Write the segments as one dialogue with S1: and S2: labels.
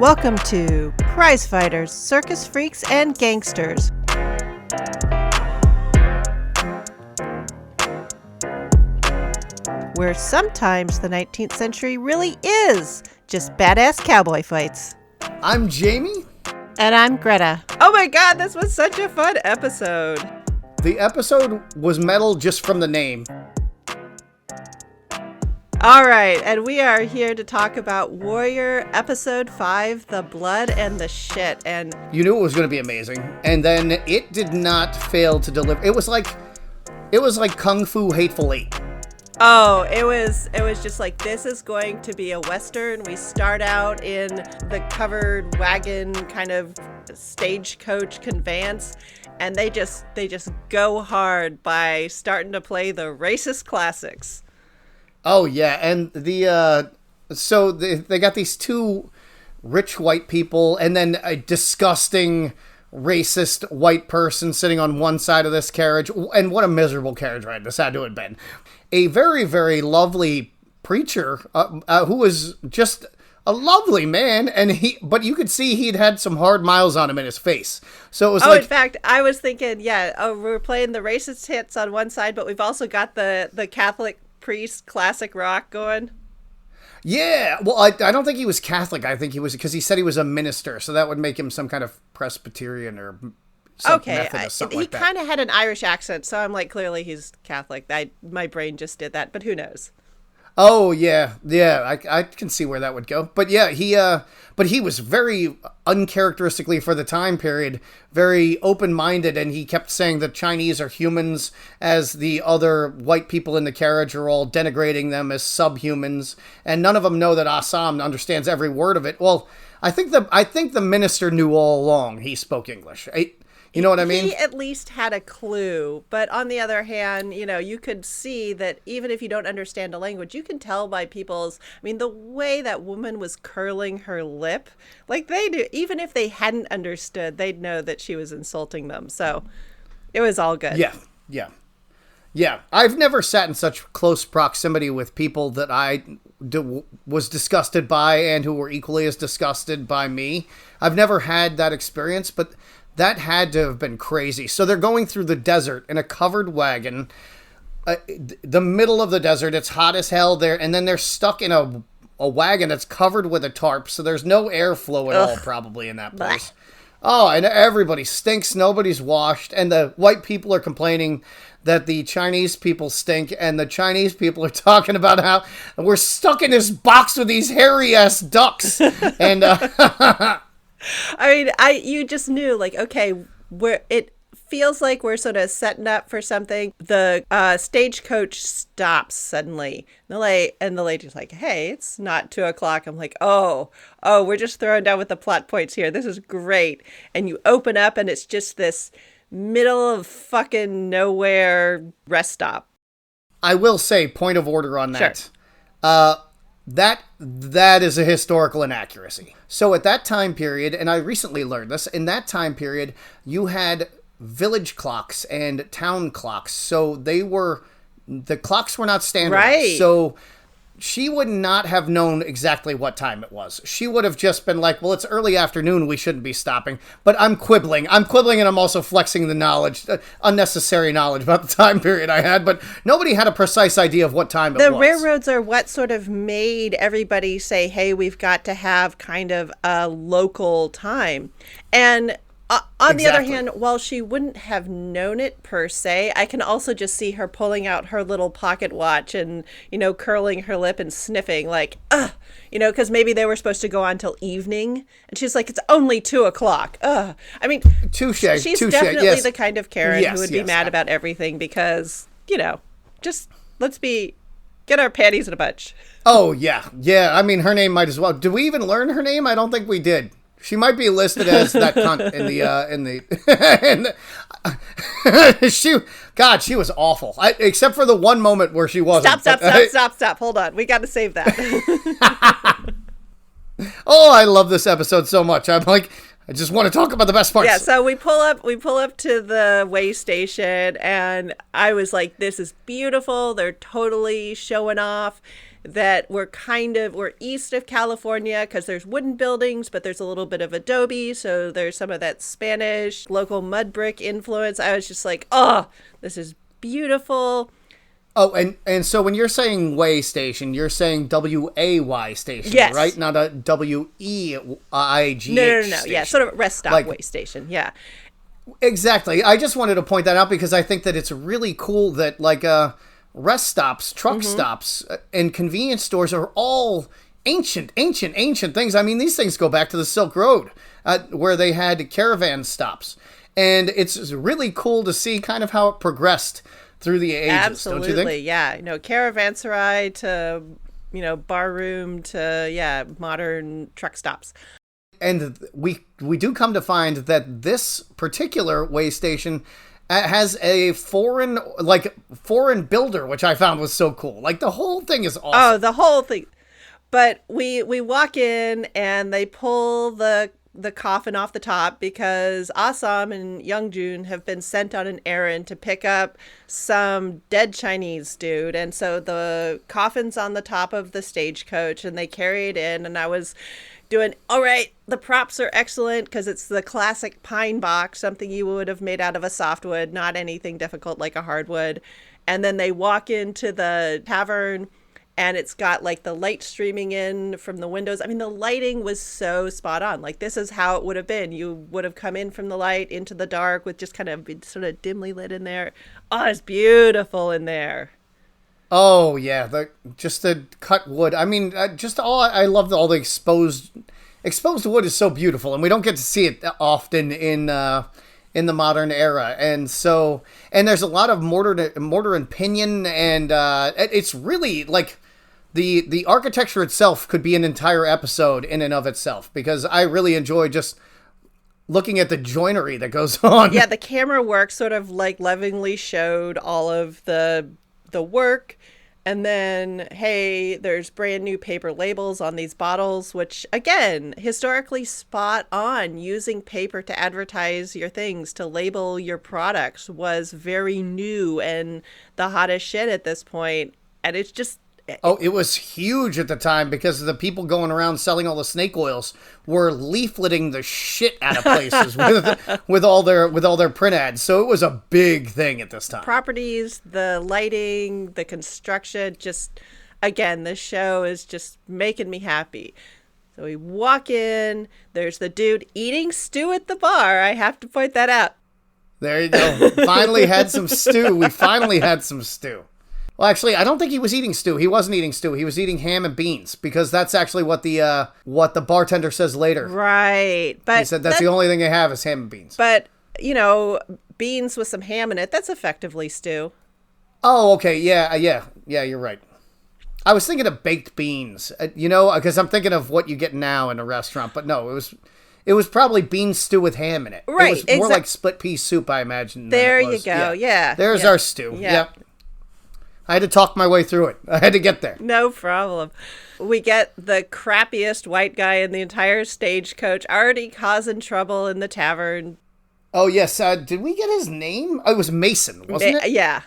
S1: Welcome to Prize Fighters, Circus Freaks, and Gangsters. Where sometimes the 19th century really is just badass cowboy fights.
S2: I'm Jamie.
S1: And I'm Greta. Oh my god, this was such a fun episode.
S2: The episode was metal just from the name.
S1: All right, and we are here to talk about Warrior Episode 5, The Blood and the Shit. And
S2: you knew it was going to be amazing, and then it did not fail to deliver. It was like Kung Fu Hateful Eight.
S1: Oh, it was just like, this is going to be a Western. We start out in the covered wagon kind of stagecoach conveyance, and they just go hard by starting to play the racist classics.
S2: Oh yeah, and so they got these two rich white people, and then a disgusting racist white person sitting on one side of this carriage. And what a miserable carriage ride this had to have been. A very, very lovely preacher who was just a lovely man, but you could see he'd had some hard miles on him in his face. So it was
S1: in fact, I was thinking, we're playing the racist hits on one side, but we've also got the Catholic priest classic rock going.
S2: Yeah, well, I don't think he was Catholic. I think he was, because he said he was a minister, so that would make him some kind of Presbyterian or Methodist, something like that.
S1: He kind of had an Irish accent, so I'm like, clearly he's Catholic. My brain just did that, but who knows?
S2: Oh yeah, I can see where that would go. But yeah, he was very uncharacteristically for the time period, very open-minded, and he kept saying that Chinese are humans, as the other white people in the carriage are all denigrating them as subhumans, and none of them know that Assam understands every word of it. Well, I think the minister knew all along he spoke English. You know what I mean?
S1: He at least had a clue, but on the other hand, you could see that even if you don't understand a language, you can tell by the way that woman was curling her lip, like they do, even if they hadn't understood, they'd know that she was insulting them. So it was all good.
S2: Yeah. I've never sat in such close proximity with people that I was disgusted by and who were equally as disgusted by me. I've never had that experience, but that had to have been crazy. So they're going through the desert in a covered wagon, the middle of the desert. It's hot as hell there. And then they're stuck in a wagon that's covered with a tarp. So there's no airflow at all probably in that place. Oh, and everybody stinks. Nobody's washed. And the white people are complaining that the Chinese people stink. And the Chinese people are talking about how we're stuck in this box with these hairy-ass ducks. And
S1: you just knew, like, okay, it feels like we're sort of setting up for something. The stagecoach stops suddenly. And the lady's like, hey, it's not 2:00. I'm like, oh, we're just throwing down with the plot points here. This is great. And you open up and it's just this middle of fucking nowhere rest stop.
S2: I will say, point of order on that.
S1: Sure.
S2: That is a historical inaccuracy. So at that time period, and I recently learned this, in that time period, you had village clocks and town clocks. So the clocks were not standard.
S1: Right.
S2: So she would not have known exactly what time it was. She would have just been like, well, it's early afternoon, we shouldn't be stopping. But I'm quibbling, and I'm also flexing the knowledge, unnecessary knowledge about the time period I had, but nobody had a precise idea of what time it was.
S1: The railroads are what sort of made everybody say, hey, we've got to have kind of a local time. And on the other hand, while she wouldn't have known it per se, I can also just see her pulling out her little pocket watch and, curling her lip and sniffing like, because maybe they were supposed to go on till evening. And she's like, it's only 2:00.
S2: Touche.
S1: She's definitely the kind of Karen who would be mad about everything because, just get our panties in a bunch.
S2: Oh, yeah. Yeah, her name might as well. Did we even learn her name? I don't think we did. She might be listed as that cunt she was awful. Except for the one moment where she wasn't.
S1: Stop. Hold on. We got to save that.
S2: Oh, I love this episode so much. I'm like, I just want to talk about the best parts.
S1: Yeah, so we pull up to the way station, and I was like, this is beautiful. They're totally showing off. that we're east of California because there's wooden buildings, but there's a little bit of adobe. So there's some of that Spanish local mud brick influence. I was just like, oh, this is beautiful.
S2: Oh, and so when you're saying way station, you're saying WAY station,
S1: yes.
S2: right? Not a WEIG.
S1: No.
S2: Station.
S1: Yeah, sort of rest stop
S2: like,
S1: way station. Yeah.
S2: Exactly. I just wanted to point that out because I think that it's really cool that like rest stops, truck stops, and convenience stores are all ancient things. I mean, these things go back to the Silk Road where they had caravan stops. And it's really cool to see kind of how it progressed through the ages,
S1: absolutely,
S2: don't you think?
S1: Yeah. Caravanserai to, bar room to, modern truck stops.
S2: And we do come to find that this particular way station has a foreign builder, which I found was so cool. Like the whole thing is awesome.
S1: Oh, the whole thing. But we walk in and they pull the coffin off the top because Assam and Youngjun have been sent on an errand to pick up some dead Chinese dude. And so the coffin's on the top of the stagecoach and they carry it in. And I was doing, all right, the props are excellent because it's the classic pine box, something you would have made out of a softwood, not anything difficult like a hardwood. And then they walk into the tavern and it's got like the light streaming in from the windows. I mean, the lighting was so spot on. Like this is how it would have been. You would have come in from the light into the dark with just kind of sort of dimly lit in there. Oh, it's beautiful in there.
S2: Oh yeah, the cut wood. I mean, I love all the exposed wood is so beautiful, and we don't get to see it often in the modern era. And there's a lot of mortar and pinion, and it's really like the architecture itself could be an entire episode in and of itself because I really enjoy just looking at the joinery that goes on.
S1: Yeah, the camera work sort of like lovingly showed all of the work. And then, hey, there's brand new paper labels on these bottles, which, again, historically spot on. Using paper to advertise your things, to label your products was very new and the hottest shit at this point. And it's just...
S2: Oh, it was huge at the time because the people going around selling all the snake oils were leafleting the shit out of places with all their print ads. So it was a big thing at this time.
S1: Properties, the lighting, the construction, just again, this show is just making me happy. So we walk in, there's the dude eating stew at the bar. I have to point that out.
S2: There you go. Finally had some stew. We finally had some stew. Well, actually, I don't think he was eating stew. He wasn't eating stew. He was eating ham and beans because that's actually what the bartender says later.
S1: Right. But
S2: he said that's the only thing they have is ham and beans.
S1: But, beans with some ham in it, that's effectively stew.
S2: Oh, okay. Yeah, you're right. I was thinking of baked beans, because I'm thinking of what you get now in a restaurant. But no, it was probably bean stew with ham in it.
S1: Right.
S2: It was more like split pea soup, I imagine.
S1: There you go. Yeah.
S2: There's our stew.
S1: Yeah.
S2: Yep. I had to talk my way through it. I had to get there.
S1: No problem. We get the crappiest white guy in the entire stagecoach already causing trouble in the tavern.
S2: Oh, yes. Did we get his name? Oh, it was Mason, wasn't it?
S1: Yeah.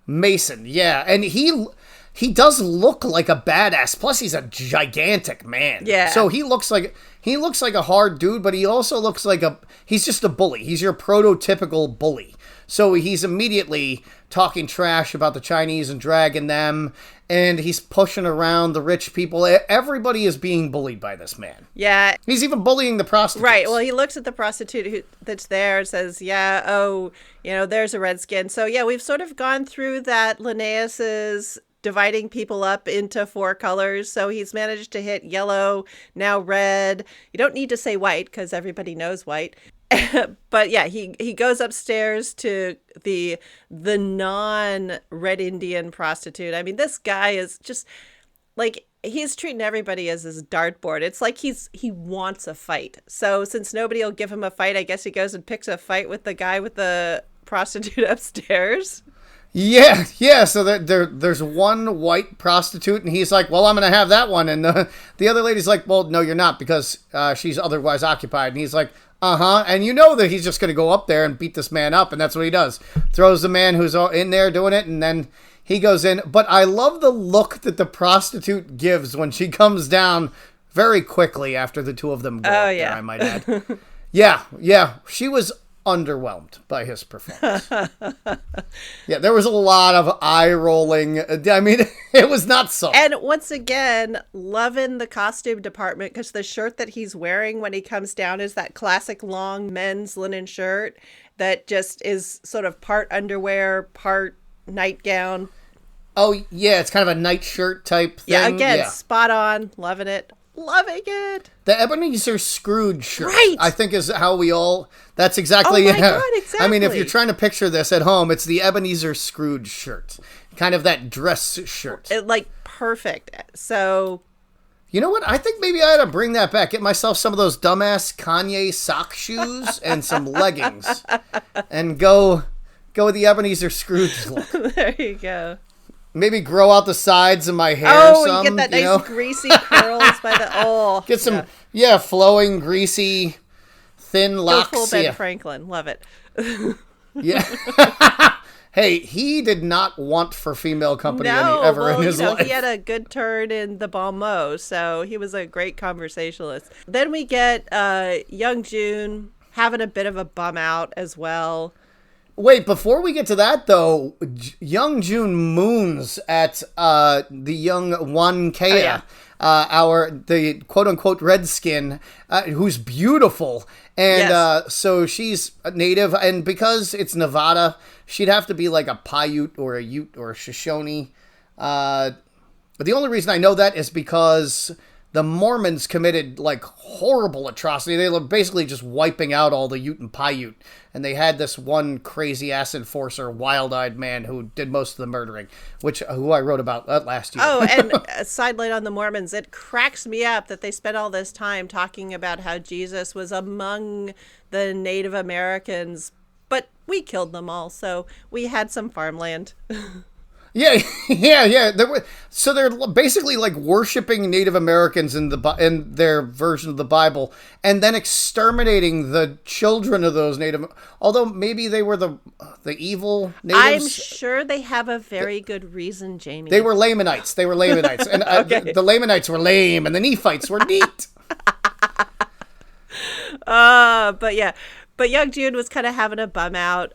S2: Mason, yeah. And he does look like a badass. Plus, he's a gigantic man.
S1: Yeah.
S2: So he looks like a hard dude, but he also looks like he's just a bully. He's your prototypical bully. So he's immediately talking trash about the Chinese and dragging them, and he's pushing around the rich people. Everybody is being bullied by this man.
S1: Yeah.
S2: He's even bullying the prostitutes.
S1: Right. Well, he looks at the prostitute that's there and says, yeah, oh, there's a redskin. So, yeah, we've sort of gone through that Linnaeus's dividing people up into 4 colors. So he's managed to hit yellow, now red. You don't need to say white because everybody knows white. But yeah, he goes upstairs to the non-Red Indian prostitute. I mean, this guy is just like, he's treating everybody as his dartboard. It's like he wants a fight. So since nobody will give him a fight, I guess he goes and picks a fight with the guy with the prostitute upstairs.
S2: Yeah. So there's one white prostitute, and he's like, well, I'm going to have that one. And the other lady's like, well, no, you're not, because she's otherwise occupied. And he's like, And you know that he's just going to go up there and beat this man up, and that's what he does. Throws the man who's in there doing it, and then he goes in. But I love the look that the prostitute gives when she comes down very quickly after the two of them go up there, I might add. Yeah. She was underwhelmed by his performance. Yeah, there was a lot of eye rolling. I mean, it was not so.
S1: And once again, loving the costume department, because the shirt that he's wearing when he comes down is that classic long men's linen shirt that just is sort of part underwear, part nightgown.
S2: Oh, yeah, it's kind of a night shirt type thing.
S1: Yeah, again, spot on. Loving it. Loving it.
S2: The Ebenezer Scrooge shirt,
S1: right.
S2: I think, is how we all... That's exactly...
S1: Oh, my God, exactly.
S2: I mean, if you're trying to picture this at home, it's the Ebenezer Scrooge shirt. Kind of that dress shirt.
S1: Perfect. So...
S2: You know what? I think maybe I ought to bring that back. Get myself some of those dumbass Kanye sock shoes and some leggings. And go with the Ebenezer Scrooge look.
S1: There you go.
S2: Maybe grow out the sides of my hair some.
S1: You get that nice greasy curls by the...
S2: Get some, flowing, greasy, thin locks.
S1: Go full Ben Franklin. Love it.
S2: Yeah. Hey, he did not want for female company ever in his life.
S1: He had a good turn in the Bon Mot, so he was a great conversationalist. Then we get Young June having a bit of a bum out as well.
S2: Wait, before we get to that, though, Young June moons at the young Wan Kea, the quote-unquote redskin, who's beautiful. And so she's native, and because it's Nevada, she'd have to be like a Paiute or a Ute or a Shoshone. But the only reason I know that is because the Mormons committed like horrible atrocity. They were basically just wiping out all the Ute and Paiute. And they had this one crazy ass enforcer, wild-eyed man who did most of the murdering, who I wrote about last year.
S1: Oh, and a sidelight on the Mormons. It cracks me up that they spent all this time talking about how Jesus was among the Native Americans, but we killed them all, so we had some farmland.
S2: Yeah. So they're basically like worshiping Native Americans in their version of the Bible, and then exterminating the children of those Native. Although maybe they were the evil natives.
S1: I'm sure they have a very good reason, Jamie.
S2: They were Lamanites, and okay. The Lamanites were lame, and the Nephites were neat.
S1: But Young June was kind of having a bum out.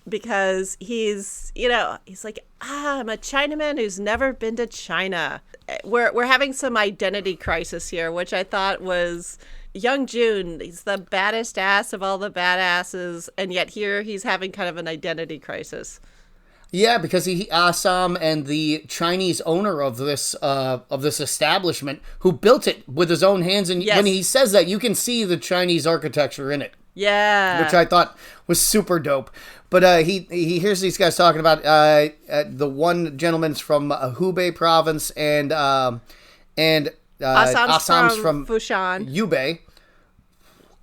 S1: Because he's like, I'm a Chinaman who's never been to China. We're having some identity crisis here, which I thought was Young June. He's the baddest ass of all the badasses, and yet here he's having kind of an identity crisis.
S2: Yeah, because he Assam and the Chinese owner of this establishment, who built it with his own hands, and when he says that, you can see the Chinese architecture in it.
S1: Yeah,
S2: which I thought was super dope. But he hears these guys talking about the one gentleman's from Hubei province and
S1: Assam's from Fushan.
S2: Yubei.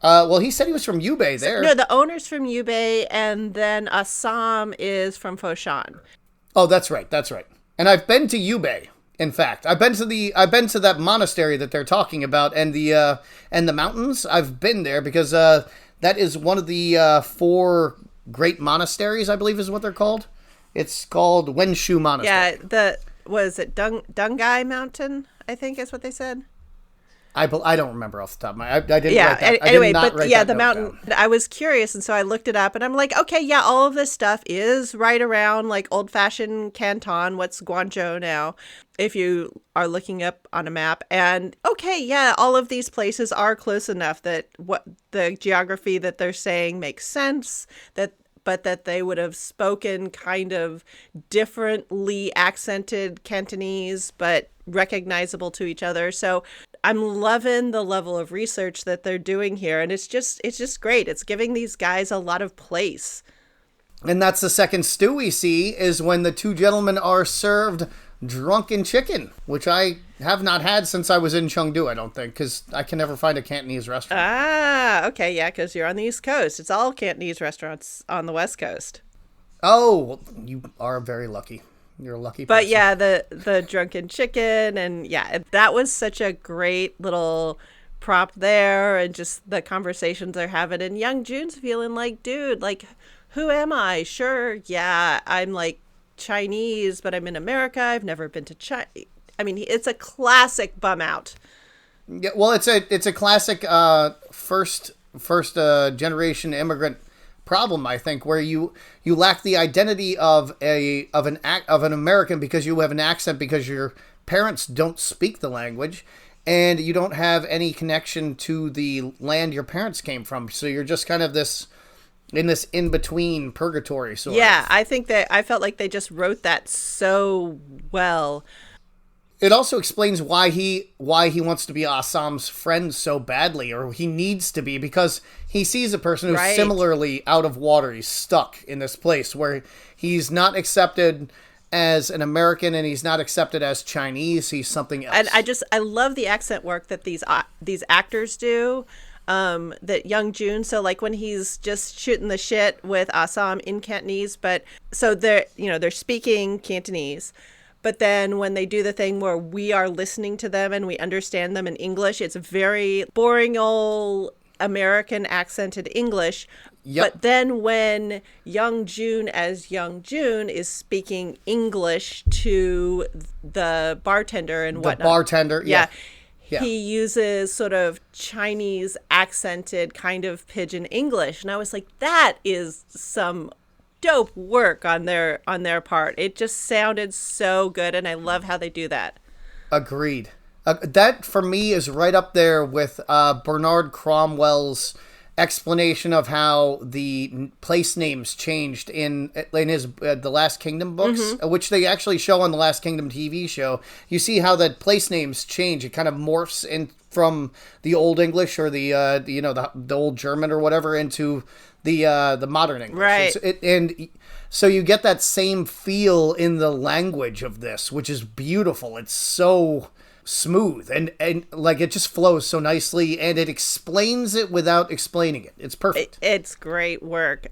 S2: Well, he said he was from Yubei there.
S1: No, the owner's from Yubei, and then Assam is from Foshan.
S2: Oh, that's right. And I've been to Yubei. In fact, I've been to that monastery that they're talking about, and the mountains. I've been there because that is one of the 4 great monasteries, I believe is what they're called. It's called Wenshu Monastery.
S1: Yeah, was it Dungai Mountain, I think is what they said.
S2: I don't remember off the top of my head. I didn't write that.
S1: Anyway, the mountain, down. I was curious, and so I looked it up, and I'm like, okay, yeah, all of this stuff is right around, like, old-fashioned Canton, what's Guangzhou now, if you are looking up on a map. And, okay, yeah, all of these places are close enough that what the geography that they're saying makes sense, but that they would have spoken kind of differently accented Cantonese, but recognizable to each other. So I'm loving the level of research that they're doing here. And it's just great. It's giving these guys a lot of place.
S2: And that's the second stew we see is when the two gentlemen are served drunken chicken, which I have not had since I was in Chengdu, I don't think, because I can never find a Cantonese restaurant.
S1: Ah, okay, yeah, because you're on the East Coast. It's all Cantonese restaurants on the West Coast.
S2: Oh, well, you are very lucky. You're a lucky person.
S1: But yeah, the drunken chicken, and yeah, that was such a great little prop there, and just the conversations they're having. And young June's feeling like, dude, like, who am I? Sure, yeah, I'm like Chinese, but I'm in America. I've never been to China. I mean, it's a classic bum out.
S2: Yeah, well, it's a classic first generation immigrant problem, I think, where you lack the identity of an American because you have an accent because your parents don't speak the language, and you don't have any connection to the land your parents came from. So you're just kind of this in between purgatory sort of.
S1: Yeah, I think that I felt like they just wrote that so well.
S2: It also explains why he wants to be Assam's friend so badly, or he needs to be, because he sees a person who's similarly out of water. He's stuck in this place where he's not accepted as an American and he's not accepted as Chinese. He's something else.
S1: And I love the accent work that these actors do. That young June, so like when he's just shooting the shit with Assam in Cantonese, but so they're speaking Cantonese. But then when they do the thing where we are listening to them and we understand them in English, it's very boring old American accented English. Yep. But then when young June as young June is speaking English to the bartender and whatnot.
S2: The bartender, yeah.
S1: He uses sort of Chinese accented kind of pidgin English. And I was like, that is some dope work on their part. It just sounded so good, and I love how they do that.
S2: Agreed. That for me is right up there with Bernard Cromwell's explanation of how the place names changed in his the Last Kingdom books, which they actually show on the Last Kingdom TV show. You see how the place names change. It kind of morphs in from the Old English or the Old German or whatever into the modern English.
S1: Right.
S2: And so you get that same feel in the language of this, which is beautiful. It's so smooth and like it just flows so nicely, and it explains it without explaining it. It's perfect.
S1: It's great work.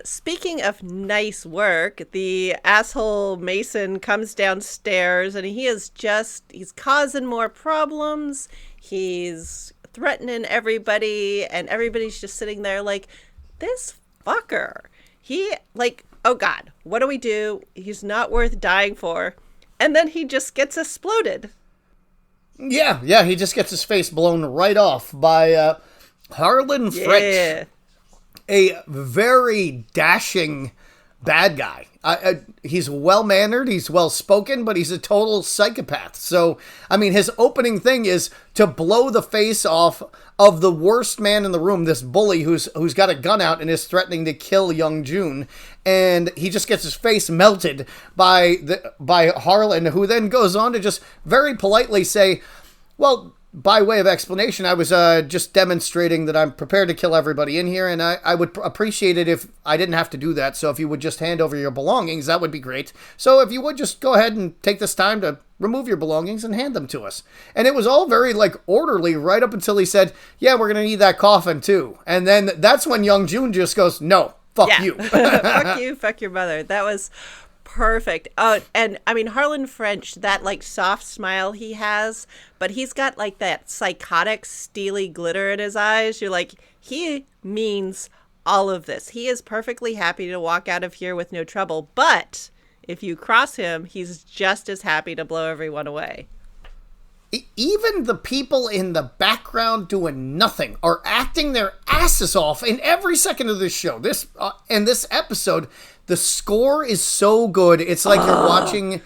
S1: Speaking of nice work, the asshole Mason comes downstairs and he's causing more problems. He's threatening everybody, and everybody's just sitting there like, this fucker. He like, oh God, what do we do? He's not worth dying for. And then he just gets exploded.
S2: Yeah, he just gets his face blown right off by Harlan French, a very dashing bad guy. He's well-mannered, he's well-spoken, but he's a total psychopath. So, I mean, his opening thing is to blow the face off of the worst man in the room, this bully who's got a gun out and is threatening to kill young June. And he just gets his face melted by Harlan, who then goes on to just very politely say, well, by way of explanation, I was just demonstrating that I'm prepared to kill everybody in here, and I would appreciate it if I didn't have to do that. So if you would just hand over your belongings, that would be great. So if you would just go ahead and take this time to remove your belongings and hand them to us. And it was all very like orderly right up until he said, yeah, we're going to need that coffin too. And then that's when young June just goes, no, fuck you.
S1: Fuck you, fuck your mother. That was perfect. Oh, and I mean, Harlan French, that like soft smile he has, but he's got like that psychotic steely glitter in his eyes. You're like, he means all of this. He is perfectly happy to walk out of here with no trouble, but if you cross him, he's just as happy to blow everyone away.
S2: Even the people in the background doing nothing are acting their asses off in every second of this show. This episode, the score is so good. It's like you're watching.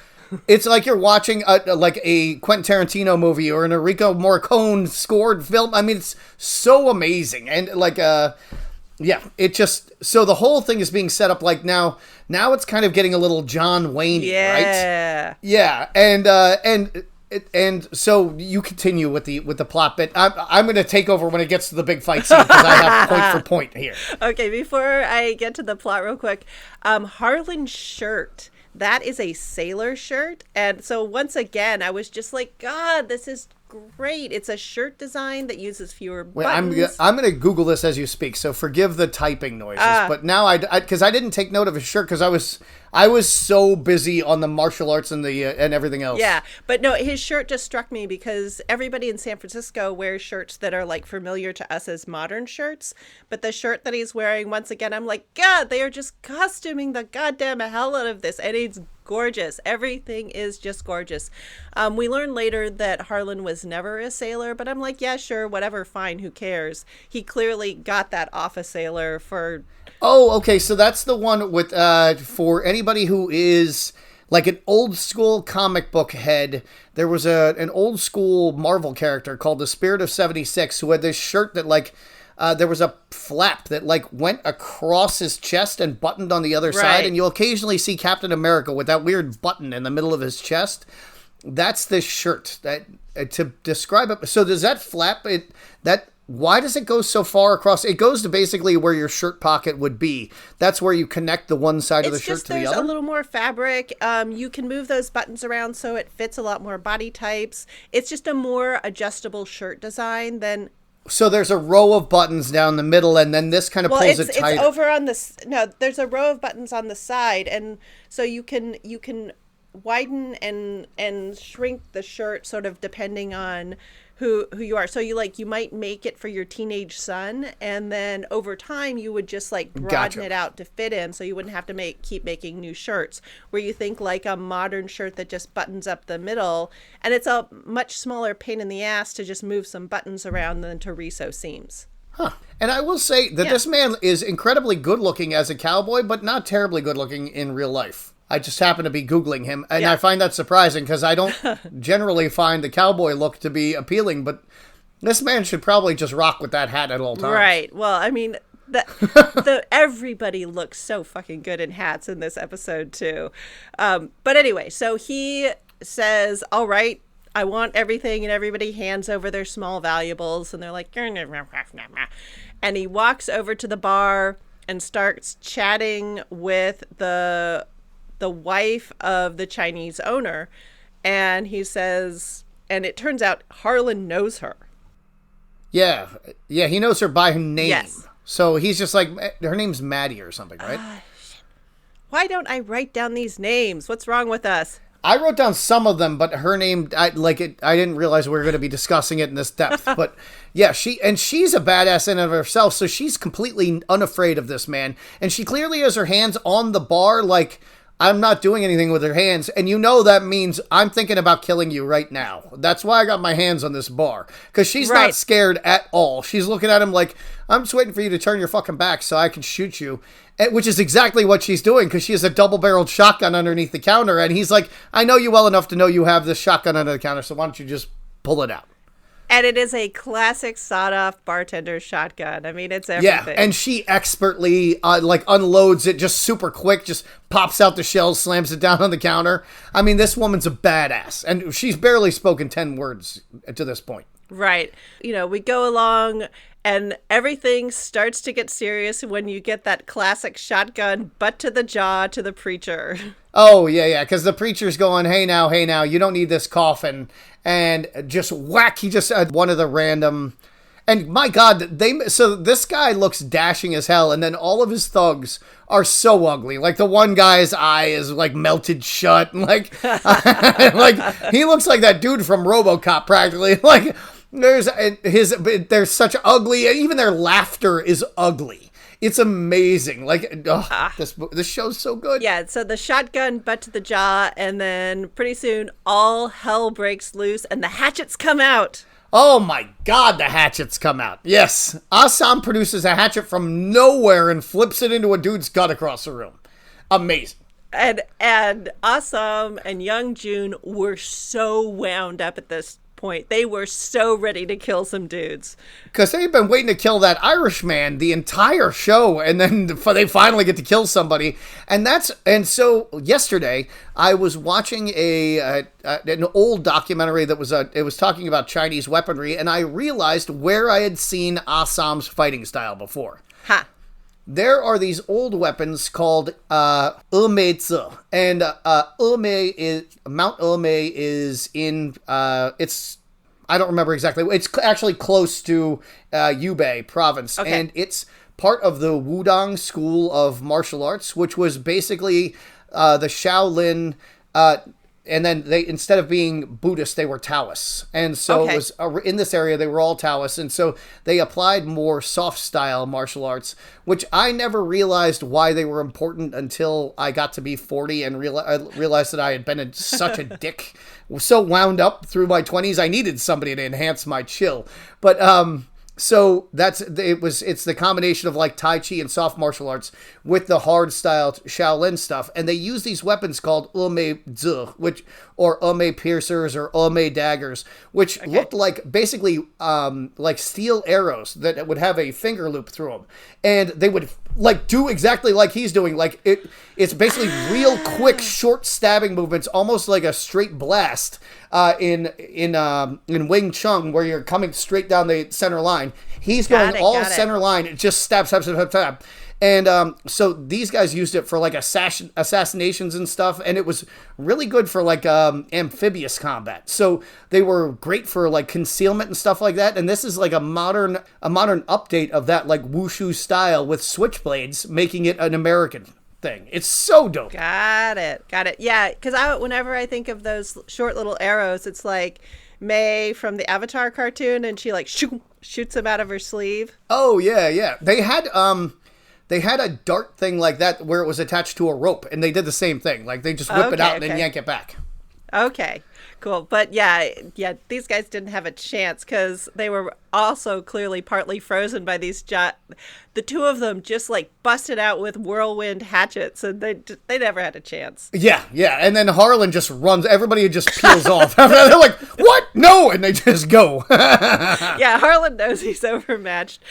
S2: It's like you're watching a Quentin Tarantino movie or an Enrico Morricone scored film. I mean, it's so amazing, and it just, so the whole thing is being set up like now it's kind of getting a little John Wayne-y, right? Yeah, and so you continue with the plot bit. I'm going to take over when it gets to the big fight scene because I have point for point here.
S1: Okay, before I get to the plot real quick, Harlan's shirt, that is a sailor shirt. And so once again, I was just like, God, this is great. It's a shirt design that uses fewer
S2: Wait,
S1: buttons.
S2: I'm going to Google this as you speak, so forgive the typing noises. But now because I didn't take note of his shirt because I was so busy on the martial arts and the and everything else.
S1: Yeah, but no, his shirt just struck me because everybody in San Francisco wears shirts that are like familiar to us as modern shirts. But the shirt that he's wearing, once again, I'm like, God, they are just costuming the goddamn hell out of this, and it's gorgeous. Everything is just gorgeous. We learn later that Harlan was never a sailor, but I'm like, yeah, sure, whatever, fine, who cares? He clearly got that off a sailor for...
S2: Oh, okay, so that's the one with, for anybody who is like an old school comic book head, there was an old school Marvel character called the Spirit of 76 who had this shirt that like, there was a flap that like went across his chest and buttoned on the other side, and you'll occasionally see Captain America with that weird button in the middle of his chest. That's this shirt that to describe it. So does that flap why does it go so far across? It goes to basically where your shirt pocket would be. That's where you connect the one side of the shirt to the other.
S1: There's a little more fabric. You can move those buttons around so it fits a lot more body types. It's just a more adjustable shirt design than...
S2: So there's a row of buttons down the middle, and then this kind of pulls it tighter.
S1: It's over on this. No, there's a row of buttons on the side, and so you can widen and shrink the shirt sort of depending on who you are. So you might make it for your teenage son, and then over time you would just like broaden it out to fit him, so you wouldn't have to keep making new shirts. Where you think like a modern shirt that just buttons up the middle, and it's a much smaller pain in the ass to just move some buttons around than to resew seams.
S2: Huh. And I will say that this man is incredibly good looking as a cowboy, but not terribly good looking in real life. I just happen to be Googling him, and I find that surprising because I don't generally find the cowboy look to be appealing, but this man should probably just rock with that hat at all times.
S1: Right. Well, I mean, everybody looks so fucking good in hats in this episode, too. But anyway, so he says, all right, I want everything, and everybody hands over their small valuables, and they're like, and he walks over to the bar and starts chatting with the wife of the Chinese owner, and he says, and it turns out Harlan knows her. Yeah,
S2: he knows her by her name.
S1: Yes.
S2: So he's just like, her name's Maddie or something, right?
S1: Why don't I write down these names? What's wrong with us?
S2: I wrote down some of them, but her name, I didn't realize we were going to be discussing it in this depth. But yeah, she's a badass in and of herself, so she's completely unafraid of this man. And she clearly has her hands on the bar, like, I'm not doing anything with her hands, and you know that means I'm thinking about killing you right now. That's why I got my hands on this bar, because she's not scared at all. She's looking at him like, I'm just waiting for you to turn your fucking back so I can shoot you, which is exactly what she's doing, because she has a double-barreled shotgun underneath the counter, and he's like, I know you well enough to know you have this shotgun under the counter, so why don't you just pull it out?
S1: And it is a classic sawed-off bartender shotgun. I mean, it's everything.
S2: Yeah, and she expertly, unloads it just super quick, just pops out the shells, slams it down on the counter. I mean, this woman's a badass, and she's barely spoken 10 words to this point.
S1: Right. We go along, and everything starts to get serious when you get that classic shotgun butt to the jaw to the preacher.
S2: Oh, yeah, because the preacher's going, hey now, you don't need this coffin. And just whack, he just had one of the random... And my God, so this guy looks dashing as hell, and then all of his thugs are so ugly. Like, the one guy's eye is, like, melted shut, and, like, he looks like that dude from RoboCop, practically. Like, there's such ugly... Even their laughter is ugly. It's amazing. Like, this show's so good.
S1: Yeah, so the shotgun butt to the jaw, and then pretty soon all hell breaks loose, and the hatchets come out.
S2: Oh my God, the hatchets come out. Yes, Assam produces a hatchet from nowhere and flips it into a dude's gut across the room. Amazing.
S1: And Assam and Young June were so wound up at this point. They were so ready to kill some dudes.
S2: Because they've been waiting to kill that Irishman the entire show, and then they finally get to kill somebody. And so yesterday I was watching an old documentary that was talking about Chinese weaponry, and I realized where I had seen Assam's fighting style before.
S1: Ha.
S2: There are these old weapons called Emeizi, and Mount Emei is in it's I don't remember exactly. It's actually close to Yubei province, and it's part of the Wudang School of Martial Arts, which was basically the Shaolin. And then they, instead of being Buddhist, they were Taoists. And so it was in this area, they were all Taoists. And so they applied more soft style martial arts, which I never realized why they were important until I got to be 40 and realized that I had been such a dick, so wound up through my 20s. I needed somebody to enhance my chill. But, so it's the combination of like Tai Chi and soft martial arts with the hard style Shaolin stuff. And they use these weapons called Ume Zi, or Ume piercers or Ume daggers, which looked like basically like steel arrows that would have a finger loop through them. And they would like do exactly like he's doing. Like it's basically real quick, short stabbing movements, almost like a straight blast. In Wing Chun, where you're coming straight down the center line, he's going center line. It just stab. And so these guys used it for like assassinations and stuff, and it was really good for like amphibious combat. So they were great for like concealment and stuff like that. And this is like a modern update of that like wushu style with switchblades, making it an American thing. It's so dope.
S1: Got it. Yeah, because whenever I think of those short little arrows, it's like May from the Avatar cartoon, and she like shoots them out of her sleeve.
S2: Oh yeah. They had a dart thing like that where it was attached to a rope, and they did the same thing. Like they just whip it out and then yank it back.
S1: Okay, cool. But yeah, these guys didn't have a chance because they were also clearly partly frozen by these the two of them just like busted out with whirlwind hatchets, and they never had a chance.
S2: Yeah. And then Harlan just runs. Everybody just peels off. They're like, "What? No!" And they just go.
S1: Yeah, Harlan knows he's overmatched.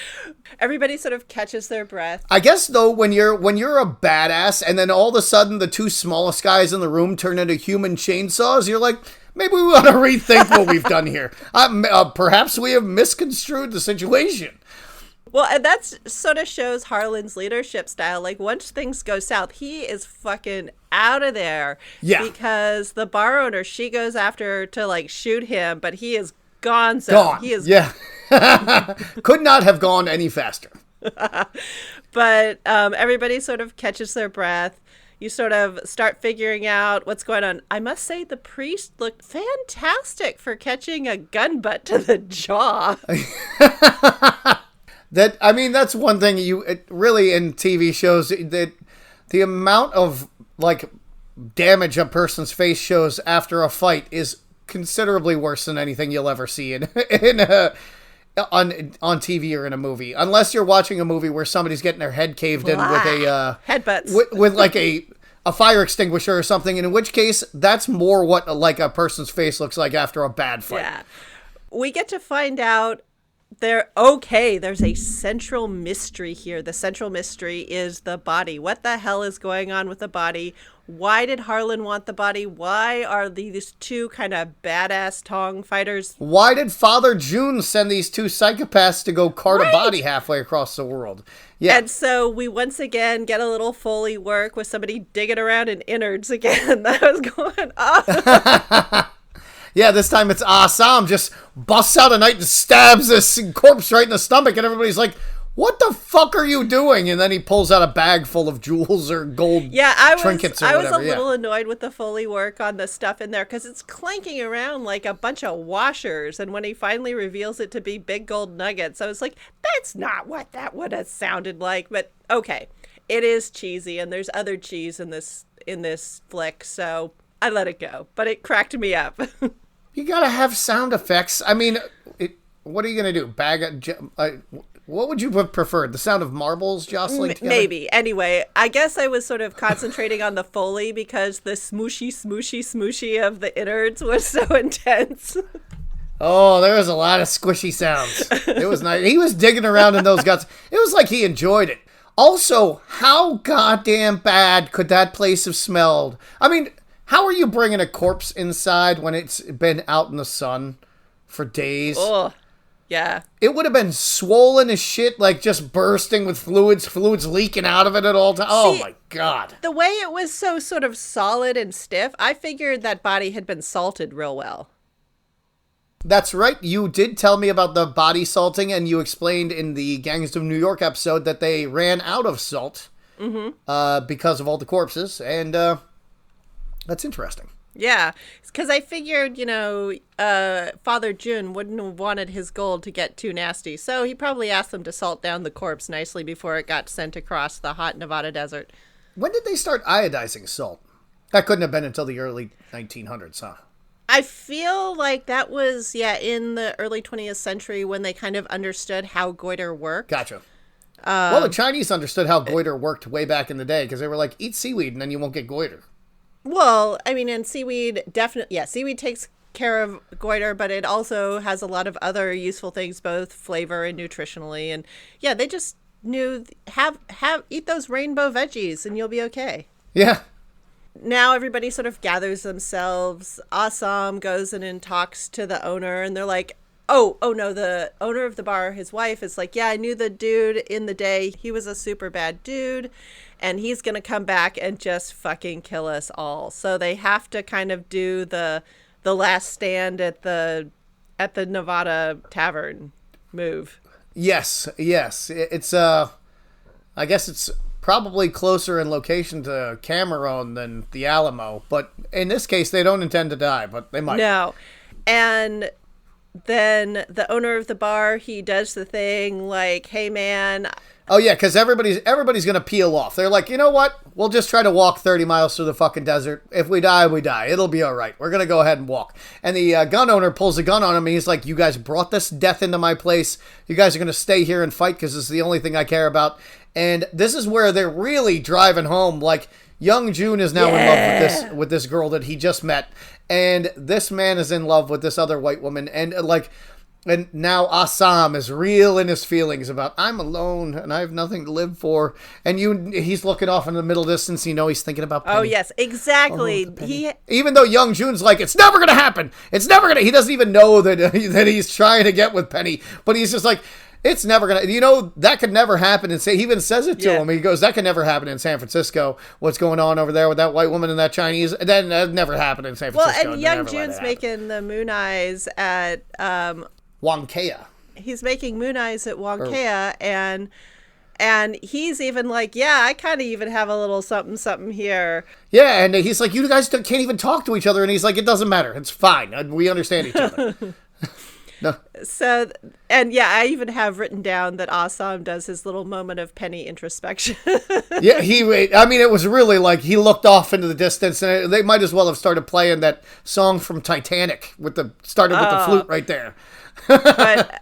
S1: Everybody sort of catches their breath.
S2: I guess though, when you're a badass, and then all of a sudden the two smallest guys in the room turn into human chainsaws, you're like, maybe we want to rethink what we've done here. Perhaps we have misconstrued the situation.
S1: Well, and that sort of shows Harlan's leadership style. Like, once things go south, he is fucking out of there. Yeah. Because the bar owner, she goes after to, like, shoot him, but he is gone. He is...
S2: Yeah. Could not have gone any faster.
S1: But everybody sort of catches their breath. You sort of start figuring out what's going on. I must say the priest looked fantastic for catching a gun butt to the jaw.
S2: That's one thing really in TV shows, that the amount of like damage a person's face shows after a fight is considerably worse than anything you'll ever see on TV or in a movie, unless you're watching a movie where somebody's getting their head caved in with a
S1: headbutts
S2: with like a fire extinguisher or something. And in which case, that's more what like a person's face looks like after a bad fight.
S1: Yeah, we get to find out there's a central mystery here. The central mystery is the body. What the hell is going on with the body? Why did Harlan want the body? Why are these two kind of badass Tong fighters?
S2: Why did Father June send these two psychopaths to go cart a body halfway across the world? Yeah.
S1: And so we once again get a little Foley work with somebody digging around in innards again. That was going on.
S2: Yeah, this time it's Assam just busts out a knife and stabs this corpse right in the stomach, and everybody's like, "What the fuck are you doing?" And then he pulls out a bag full of jewels or gold trinkets or whatever.
S1: I was a little annoyed with the Foley work on the stuff in there because it's clanking around like a bunch of washers. And when he finally reveals it to be big gold nuggets, I was like, that's not what that would have sounded like. But okay, it is cheesy, and there's other cheese in this flick, so I let it go. But it cracked me up.
S2: You gotta have sound effects. I mean, what are you gonna do? What would you have preferred? The sound of marbles jostling together?
S1: Maybe. Anyway, I guess I was sort of concentrating on the Foley because the smooshy of the innards was so intense.
S2: Oh, there was a lot of squishy sounds. It was nice. He was digging around in those guts. It was like he enjoyed it. Also, how goddamn bad could that place have smelled? I mean, how are you bringing a corpse inside when it's been out in the sun for days?
S1: Oh, yeah.
S2: It would have been swollen as shit, like just bursting with fluids leaking out of it at all times. Oh my God.
S1: The way it was so sort of solid and stiff, I figured that body had been salted real well.
S2: That's right. You did tell me about the body salting, and you explained in the Gangs of New York episode that they ran out of salt because of all the corpses, and that's interesting.
S1: Yeah, because I figured, Father Jun wouldn't have wanted his gold to get too nasty, so he probably asked them to salt down the corpse nicely before it got sent across the hot Nevada desert.
S2: When did they start iodizing salt? That couldn't have been until the early 1900s, huh?
S1: I feel like that was, in the early 20th century when they kind of understood how goiter worked.
S2: Gotcha. Well, the Chinese understood how goiter worked way back in the day, because they were like, eat seaweed and then you won't get goiter.
S1: Well, I mean, and seaweed definitely, seaweed takes care of goiter, but it also has a lot of other useful things, both flavor and nutritionally. And they just knew, eat those rainbow veggies and you'll be okay.
S2: Yeah.
S1: Now everybody sort of gathers themselves. Assam goes in and talks to the owner, and they're like, oh no, the owner of the bar, his wife, is like, I knew the dude in the day. He was a super bad dude, and he's going to come back and just fucking kill us all. So they have to kind of do the last stand at the Nevada tavern move.
S2: Yes. It's, I guess it's probably closer in location to Cameron than the Alamo, but in this case, they don't intend to die, but they might.
S1: No. And then the owner of the bar, he does the thing like, hey, man.
S2: Oh, yeah, because everybody's going to peel off. They're like, you know what? We'll just try to walk 30 miles through the fucking desert. If we die, we die. It'll be all right. We're going to go ahead and walk. And the gun owner pulls a gun on him, and he's like, you guys brought this death into my place. You guys are going to stay here and fight because this is the only thing I care about. And this is where they're really driving home. Like, young June is now in love with this girl that he just met. And this man is in love with this other white woman. And and now Assam is real in his feelings about, I'm alone and I have nothing to live for. And he's looking off in the middle distance. He's thinking about Penny.
S1: Oh, yes, exactly.
S2: Even though young June's like, it's never going to happen. It's never going to. He doesn't even know that he's trying to get with Penny. But he's just like, it's never going to, that could never happen. And he even says it to him. He goes, that could never happen in San Francisco. What's going on over there with that white woman and that Chinese? That never happened in San Francisco.
S1: Well, and young June's making the moon eyes at
S2: Wongkea.
S1: He's making moon eyes at Wongkea, and he's even like, I kind of even have a little something here.
S2: Yeah, and he's like, you guys can't even talk to each other. And he's like, it doesn't matter. It's fine. We understand each other. No.
S1: So, and I even have written down that Assam does his little moment of Penny introspection.
S2: Yeah, it was really like he looked off into the distance, and they might as well have started playing that song from Titanic with the flute right there.
S1: But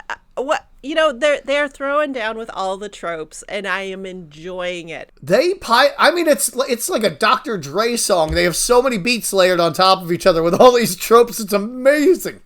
S1: they're throwing down with all the tropes, and I am enjoying it.
S2: It's like a Dr. Dre song. They have so many beats layered on top of each other with all these tropes. It's amazing.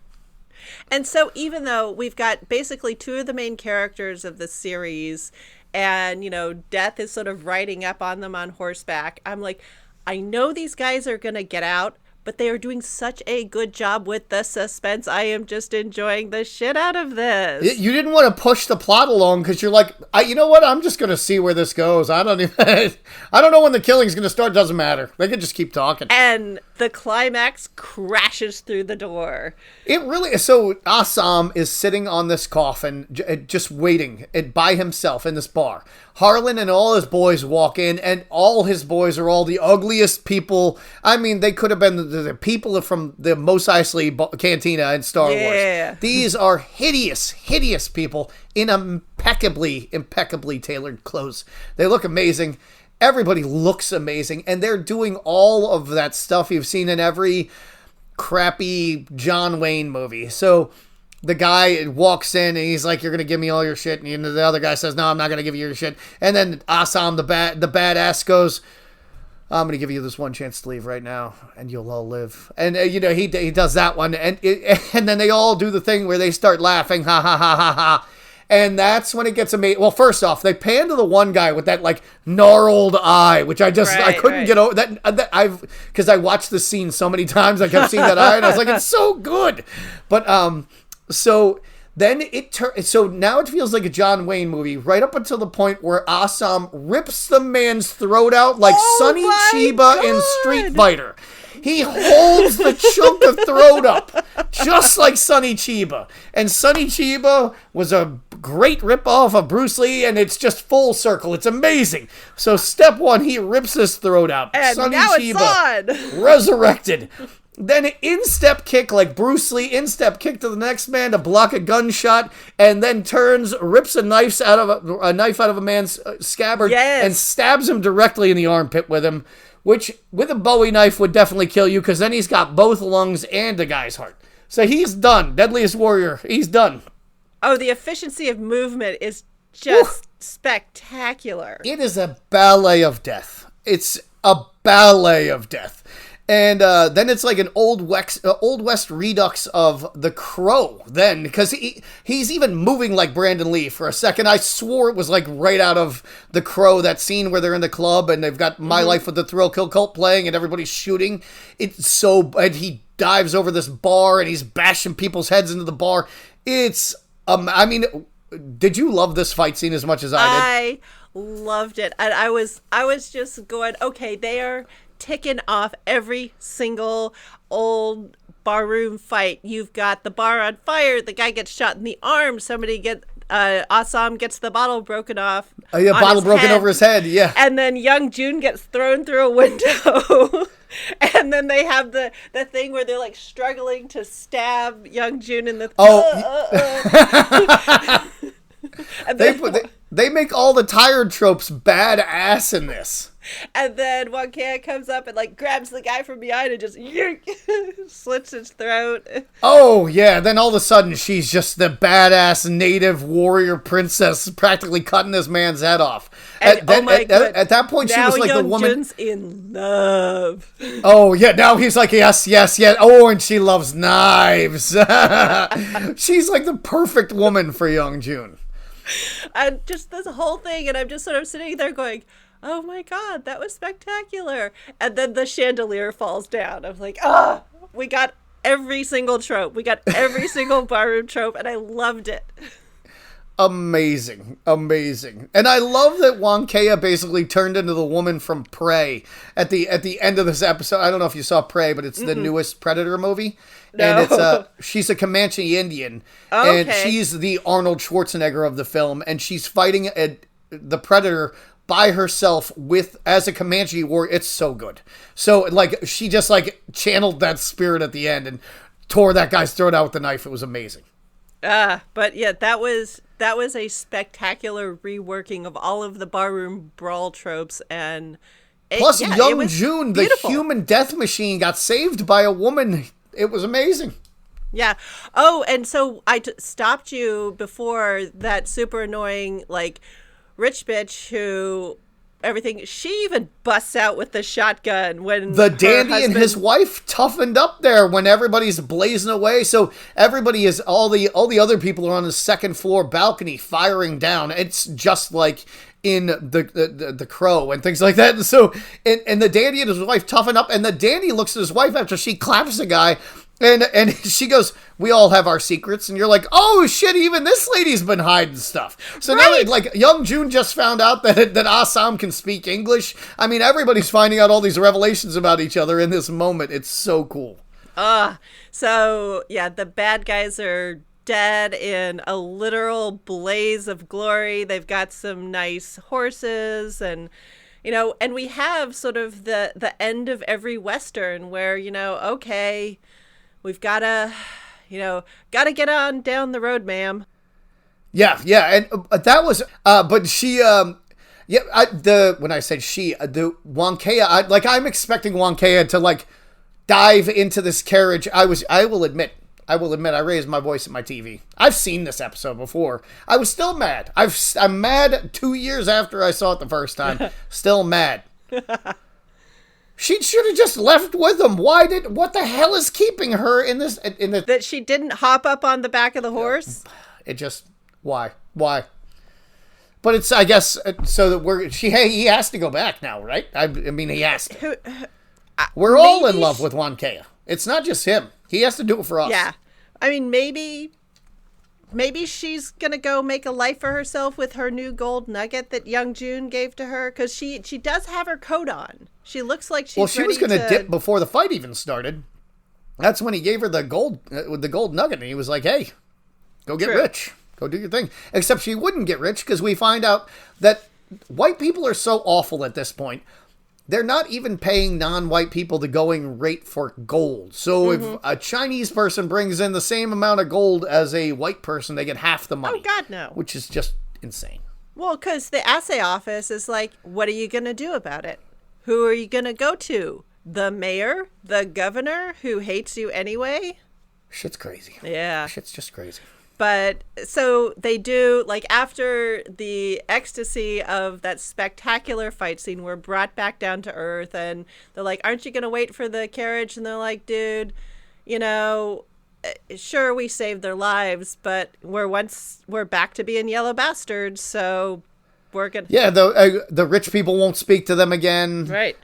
S1: And so even though we've got basically two of the main characters of the series, and, Death is sort of riding up on them on horseback, I'm like, I know these guys are going to get out, but they are doing such a good job with the suspense. I am just enjoying the shit out of this.
S2: You didn't want to push the plot along because you're like, you know what? I'm just going to see where this goes. I don't know when the killing's going to start. Doesn't matter. They can just keep talking.
S1: And the climax crashes through the door.
S2: It really, so Assam is sitting on this coffin, just waiting by himself in this bar. Harlan and all his boys walk in, and all his boys are all the ugliest people. I mean, they could have been the people from the Mos Eisley Cantina in Star Wars. These are hideous, hideous people in impeccably tailored clothes. They look amazing. Everybody looks amazing, and they're doing all of that stuff you've seen in every crappy John Wayne movie. So the guy walks in and he's like, you're going to give me all your shit. And the other guy says, no, I'm not going to give you your shit. And then Assam, the badass, goes, I'm going to give you this one chance to leave right now and you'll all live. And, he does that one. And then they all do the thing where they start laughing. Ha, ha, ha, ha, ha. And that's when it gets amazing. Well, first off, they pan to the one guy with that like gnarled eye, which I couldn't get over that. Because I watched the scene so many times, I kept seeing that eye, and I was like, it's so good. But so then so now it feels like a John Wayne movie, right up until the point where Assam rips the man's throat out like Sonny Chiba in Street Fighter. He holds the chunk of throat up, just like Sonny Chiba. And Sonny Chiba was a great ripoff of Bruce Lee, and it's just full circle. It's amazing. So step one, he rips his throat out.
S1: And
S2: Sonny
S1: now
S2: Chiba
S1: it's on.
S2: resurrected. Then an instep kick like Bruce Lee, instep kick to the next man to block a gunshot, and then turns, rips a knife out of a man's scabbard, and stabs him directly in the armpit with him, which with a Bowie knife would definitely kill you, because then he's got both lungs and a guy's heart. So he's done. Deadliest Warrior, he's done.
S1: Oh, the efficiency of movement is just spectacular.
S2: It is a ballet of death. It's a ballet of death. And then it's like an Old West redux of The Crow then, because he's even moving like Brandon Lee. For a second, I swore it was like right out of The Crow, that scene where they're in the club and they've got My Life with the Thrill Kill Cult playing and everybody's shooting. And he dives over this bar and he's bashing people's heads into the bar. It's, I mean, did you love this fight scene as much as I did?
S1: I loved it. And I was just going, okay, they are ticking off every single old barroom fight. You've got the bar on fire, the guy gets shot in the arm, Assam gets the bottle broken off.
S2: Oh yeah, bottle broken over his head, yeah.
S1: And then Young Jun gets thrown through a window. And then they have the thing where they're like struggling to stab Young Jun in the
S2: They make all the tired tropes badass in this.
S1: And then Wong Kea comes up and like grabs the guy from behind and just slits his throat.
S2: Oh yeah, then all of a sudden she's just the badass native warrior princess, practically cutting this man's head off.
S1: And,
S2: at that point, she was like
S1: Young
S2: the woman.
S1: Jun's in love.
S2: Oh yeah, now he's like yes. Oh, and she loves knives. She's like the perfect woman for Young Jun.
S1: And just this whole thing, and I'm just sort of sitting there going, oh my god, that was spectacular. And then the chandelier falls down. I'm like, we got every single trope. We got every single barroom trope, and I loved it.
S2: Amazing. And I love that Wong Kea basically turned into the woman from Prey at the end of this episode. I don't know if you saw Prey, but it's the newest Predator movie. No. And it's she's a Comanche Indian, and she's the Arnold Schwarzenegger of the film, and she's fighting the Predator by herself as a Comanche warrior. It's so good. So like she just like channeled that spirit at the end and tore that guy's throat out with the knife. It was amazing.
S1: But yeah, that was a spectacular reworking of all of the barroom brawl tropes, and
S2: plus Young Jun, the human death machine, got saved by a woman. It was amazing.
S1: Yeah. Oh, and so I stopped you before that super annoying like rich bitch who everything. She even busts out with the shotgun when
S2: the dandy and his wife toughened up there when everybody's blazing away. So everybody is all the other people are on the second floor balcony firing down. It's just like in the Crow and things like that. And so and the dandy and his wife toughen up, and the dandy looks at his wife after she claps a guy. And she goes, we all have our secrets. And you're like, oh, shit, even this lady's been hiding stuff. So now, like, Young Jun just found out that Assam can speak English. I mean, everybody's finding out all these revelations about each other in this moment. It's so cool.
S1: So, yeah, the bad guys are dead in a literal blaze of glory. They've got some nice horses and... and we have sort of the end of every Western where, okay... We've gotta get on down the road, ma'am.
S2: Yeah, and that was, but she, when I said she, the Wong Kea, I'm expecting Wong Kea to like dive into this carriage. I will admit, I raised my voice at my TV. I've seen this episode before. I was still mad. I'm mad 2 years after I saw it the first time. Still mad. She should have just left with him. What the hell is keeping her in this?
S1: That she didn't hop up on the back of the horse?
S2: Why? But it's, I guess, so that he has to go back now, right? I mean, he has to. We're all in love with Wong Kea. It's not just him. He has to do it for us.
S1: Yeah. I mean, maybe maybe she's gonna go make a life for herself with her new gold nugget that young June gave to her, because she does have her coat on. She looks like she's
S2: she was gonna dip before the fight even started. That's when he gave her the gold nugget, and he was like, "Hey, go get rich, go do your thing." Except she wouldn't get rich, because we find out that white people are so awful at this point. They're not even paying non-white people the going rate for gold. So if a Chinese person brings in the same amount of gold as a white person, they get half the money.
S1: Oh, God, no.
S2: Which is just insane.
S1: Well, because the assay office is like, what are you going to do about it? Who are you going to go to? The mayor? The governor who hates you anyway?
S2: Shit's crazy.
S1: Yeah.
S2: Shit's just crazy.
S1: But so they do, like, after the ecstasy of that spectacular fight scene, we're brought back down to earth, and they're like, aren't you going to wait for the carriage? And they're like, dude, you know, sure, we saved their lives, but we're back to being yellow bastards, so we're going to...
S2: Yeah, the rich people won't speak to them again.
S1: Right.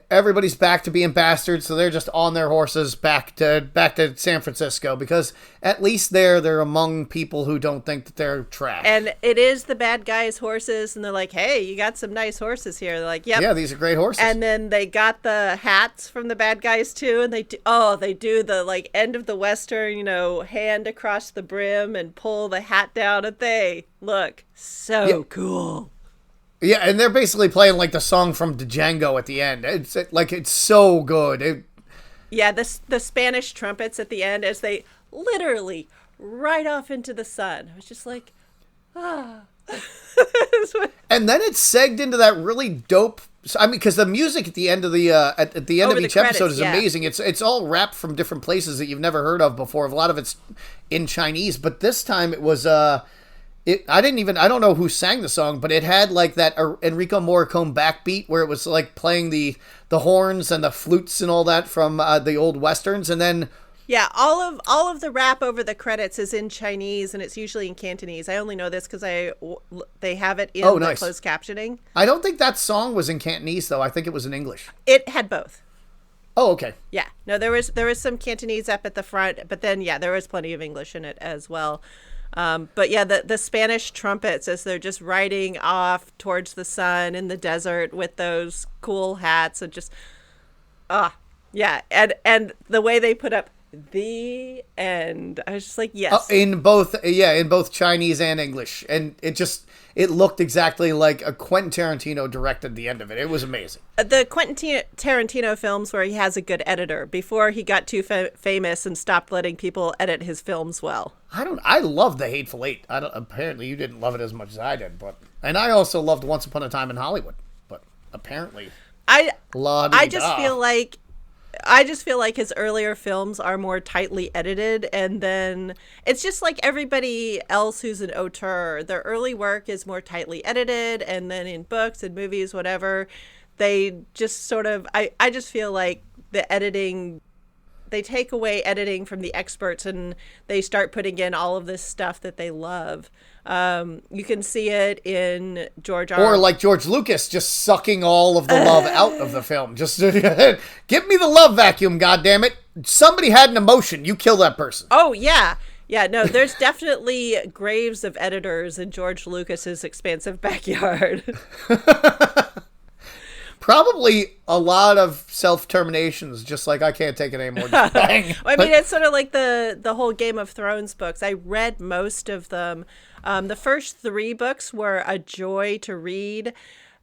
S2: Everybody's back to being bastards, so they're just on their horses back to San Francisco, because at least they're among people who don't think that they're trash.
S1: And it is the bad guys' horses, and they're like, hey, you got some nice horses here. They're like, yep.
S2: Yeah, these are great horses.
S1: And then they got the hats from the bad guys too, and they do the like end of the Western, you know, hand across the brim and pull the hat down, and they look so cool.
S2: Yeah, and they're basically playing like the song from Django at the end. It's so good.
S1: Yeah, the Spanish trumpets at the end as they literally ride off into the sun. I was just like, ah.
S2: And then it's segged into that really dope. I mean, because the music at the end of the at the end of each episode is amazing. It's all rap from different places that you've never heard of before. A lot of it's in Chinese, but this time it was I don't know who sang the song, but it had like that Enrico Morricone backbeat where it was like playing the horns and the flutes and all that from the old westerns, and then
S1: yeah, all of the rap over the credits is in Chinese, and it's usually in Cantonese. I only know this because they have it in the closed captioning.
S2: I don't think that song was in Cantonese though. I think it was in English.
S1: It had both.
S2: Oh, okay.
S1: Yeah, no, there was some Cantonese up at the front, but then there was plenty of English in it as well. But yeah, the Spanish trumpets as they're just riding off towards the sun in the desert with those cool hats and just, yeah. And the way they put up the end, I was just like, yes.
S2: In both Chinese and English. And it looked exactly like a Quentin Tarantino directed the end of it. It was amazing.
S1: The Quentin Tarantino films where he has a good editor before he got too famous and stopped letting people edit his films well.
S2: I love The Hateful Eight. Apparently you didn't love it as much as I did, and I also loved Once Upon a Time in Hollywood, but apparently
S1: I just feel like his earlier films are more tightly edited, and then it's just like everybody else who's an auteur. Their early work is more tightly edited, and then in books and movies, whatever, they just sort of, I just feel like the editing, they take away editing from the experts and they start putting in all of this stuff that they love. You can see it in George R.
S2: Or like George Lucas just sucking all of the love out of the film. Just give me the love vacuum, goddammit. Somebody had an emotion. You kill that person.
S1: Oh, yeah. Yeah, no, there's definitely graves of editors in George Lucas's expansive backyard.
S2: Probably a lot of self-terminations, just like I can't take it anymore. Bang.
S1: I mean, it's sort of like the whole Game of Thrones books. I read most of them. The first 3 books were a joy to read.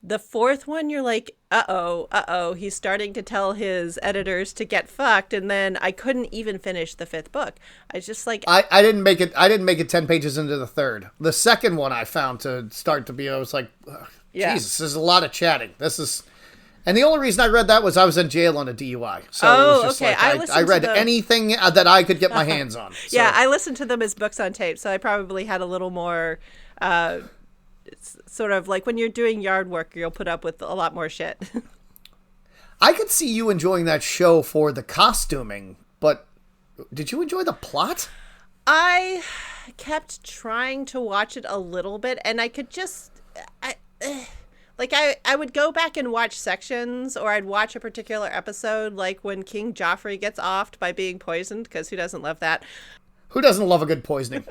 S1: The 4th one, you're like, uh-oh, he's starting to tell his editors to get fucked, and then I couldn't even finish the 5th book. I just like...
S2: I didn't make it 10 pages into the 3rd. The 2nd one I found to start to be, I was like, Jesus, this is a lot of chatting. This is... And the only reason I read that was I was in jail on a DUI. So it was just
S1: okay.
S2: Like I read anything that I could get my hands on. So.
S1: Yeah, I listened to them as books on tape, so I probably had a little more... it's sort of like when you're doing yard work, you'll put up with a lot more shit.
S2: I could see you enjoying that show for the costuming, but did you enjoy the plot?
S1: I kept trying to watch it a little bit, and I could just... I would go back and watch sections, or I'd watch a particular episode, like when King Joffrey gets offed by being poisoned, because who doesn't love that?
S2: Who doesn't love a good poisoning?